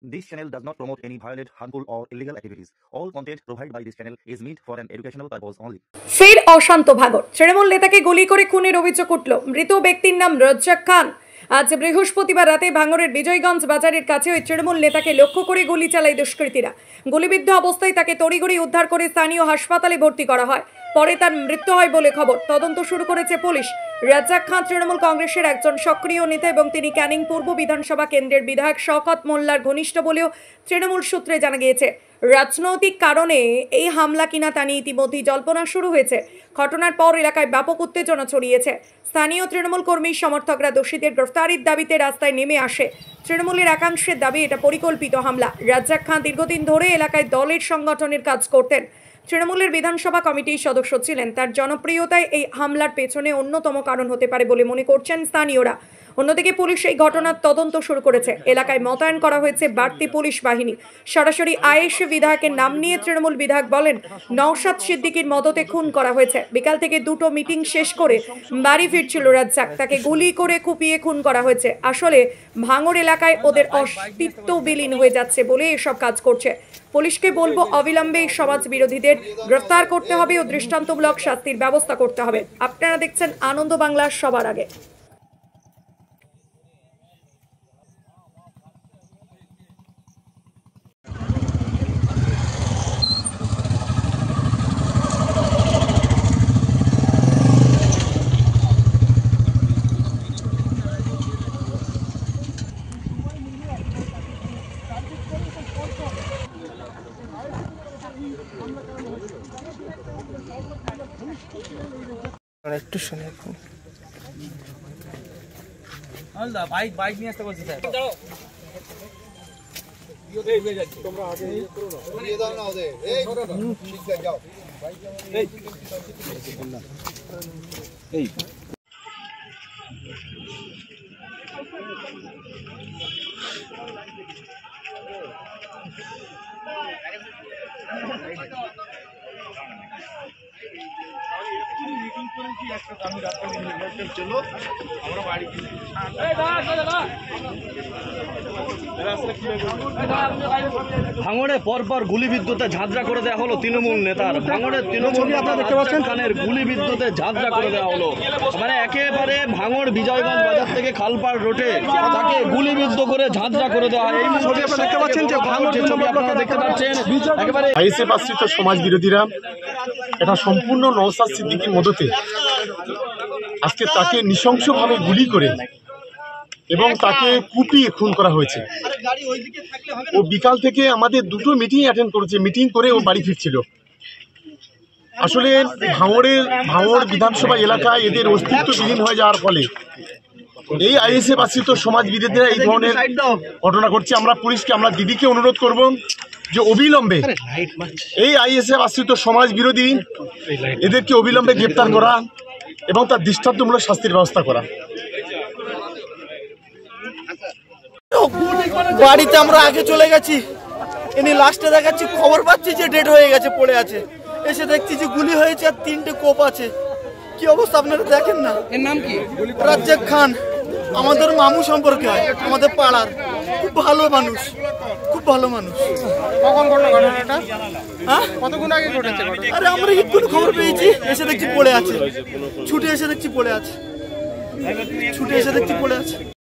This channel does not promote any violent, harmful, or illegal activities. All content provided by this channel is meant for an educational purpose only. ফের অশান্ত ভাগর। তৃণমূল নেতাকে গুলি করে খুনের অভিযোগ উঠল। মৃত ব্যক্তির নাম রাজ্জাক খান। আজ বৃহস্পতিবার রাতে ভাঙড়ের বিজয়গঞ্জ বাজারের কাছে ওই তৃণমূল নেতাকে লক্ষ্য করে গুলি চালায় দুষ্কৃতীরা। গুলিবিদ্ধ অবস্থায় তাকে তড়িঘড়ি উদ্ধার করে স্থানীয় হাসপাতালে ভর্তি করা হয়। পরে তার মৃত্যু হয় বলে খবর। তদন্ত শুরু করেছে পুলিশ। রাজ্জাক খান তৃণমূল কংগ্রেসের একজন সক্রিয় নেতা এবং তিনি ক্যানিং পূর্ব বিধানসভা কেন্দ্রের বিধায়ক শওকত মোল্লার ঘনিষ্ঠ বলেও তৃণমূল সূত্রে জানা গিয়েছে। রাজনৈতিক কারণে এই হামলা কিনা তা নিয়ে ইতিমধ্যেই জল্পনা শুরু হয়েছে। ঘটনার পর এলাকায় ব্যাপক উত্তেজনা ছড়িয়েছে। স্থানীয় তৃণমূল কর্মী সমর্থকরা দোষীদের গ্রেফতারির দাবিতে রাস্তায় নেমে আসে। তৃণমূলের একাংশের দাবি এটা পরিকল্পিত হামলা। রাজ্জাক খান দীর্ঘদিন ধরে এলাকায় দলের সংগঠনের কাজ করতেন। তৃণমূলের বিধানসভা কমিটির সদস্য ছিলেন। তার জনপ্রিয়তায় এই হামলার পেছনে অন্যতম কারণ হতে পারে বলে মনে করছেন স্থানীয়রা। অন্যদিকে পুলিশ এই ঘটনার তদন্ত শুরু করেছে। এলাকায় মোতায়েন করা হয়েছে বাড়তি পুলিশ বাহিনী। সরাসরি আয়েশে বিধায়কের নাম নিয়ে তৃণমূল বিধায়ক বলেন, নওশাদ সিদ্দিকীর মদতে খুন করা হয়েছে। বিকাল থেকে দুটো মিটিং শেষ করে বাড়ি ফিরছিল রাজ্জাক। তাকে গুলি করে কুপিয়ে খুন করা হয়েছে। আসলে ভাঙড় এলাকায় ওদের অস্তিত্ব বিলীন হয়ে যাচ্ছে বলে এসব কাজ করছে। পুলিশকে বলবো, অবিলম্বে সমাজ বিরোধীদের গ্রেফতার করতে হবে ও দৃষ্টান্তমূলক শাস্তির ব্যবস্থা করতে হবে। আপনারা দেখছেন আনন্দ বাংলা সবার আগে। একটু শুনে বাইক নিয়ে আসতে বলছি স্যার। তোমরা আগে করো না, নিয়ে দাও না ওদের। এই ঠিক আছে, যাও। এই ভাঙড়ে পরপর গুলিবিদ্ধতে ঝাঁঝরা করে দেওয়া হলো তৃণমূল নেতার। ভাঙড়ের তৃণমূল নেতা দেখতে পাচ্ছেন খানের গুলিবিদ্ধতে ঝাঁঝরা করে দেওয়া হলো। মানে একেবারে ভাঙড় বিজয়গঞ্জ বাজার থেকে খালপাড় রোডে তাকে গুলিবিদ্ধ করে ঝাঁঝরা করে দেওয়া হয়। এই ছবি আপনারা দেখতে পাচ্ছেন, যে ভাঙড় যে ছবি আপনারা দেখতে পাচ্ছেন, একেবারে আইএসএফ আশ্রিত সমাজ বিরোধীরা এটা সম্পূর্ণ নওশাদ সিদ্দিকীর মদতে আজকে তাকে নৃশংসভাবে গুলি করে এবং তাকে কুপিয়ে খুন করা হয়েছে। ও বিকাল থেকে আমাদের দুটো মিটিং অ্যাটেন্ড করেছে। মিটিং করে ও বাড়ি ফিরছিল। আসলে ভাঙড় বিধানসভা এলাকায় এদের অস্তিত্ব বিলীন হয়ে যাওয়ার ফলে এই আইএসএফ আশ্রিত সমাজ বিরোধীরা এই ধরনের ঘটনা ঘটছে। আমরা পুলিশকে, আমরা দিদিকে অনুরোধ করব যে অবিলম্বে এই আইএসএফ আশ্রিত সমাজ বিরোধী এদেরকে অবিলম্বে গ্রেপ্তার করা এবং তার দৃষ্টান্তমূলক শাস্তির ব্যবস্থা করা। বাড়িতে আমরা আগে চলে গেছি, ইনি লাস্টে দেখাচ্ছি খবর পাচ্ছি যে ডেড হয়ে গেছে, পড়ে আছে। এসে দেখছি যে গুলি হয়েছে আর 3টে কোপ আছে। কি অবস্থা আপনারা দেখেন না। এর নাম কি? রাজ্জাক খান আমাদের মামু সম্পর্কে হয়, আমাদের পাড়ার। খুব ভালো মানুষ, খুব ভালো মানুষ। কখন ঘটলো ঘটনাটা? হ্যাঁ, কতক্ষণ আগে ঘটেছে? আরে আমরা একটু খবর পেয়েছি, এসে দেখছি পড়ে আছে। ছুটে এসে দেখছি পড়ে আছে।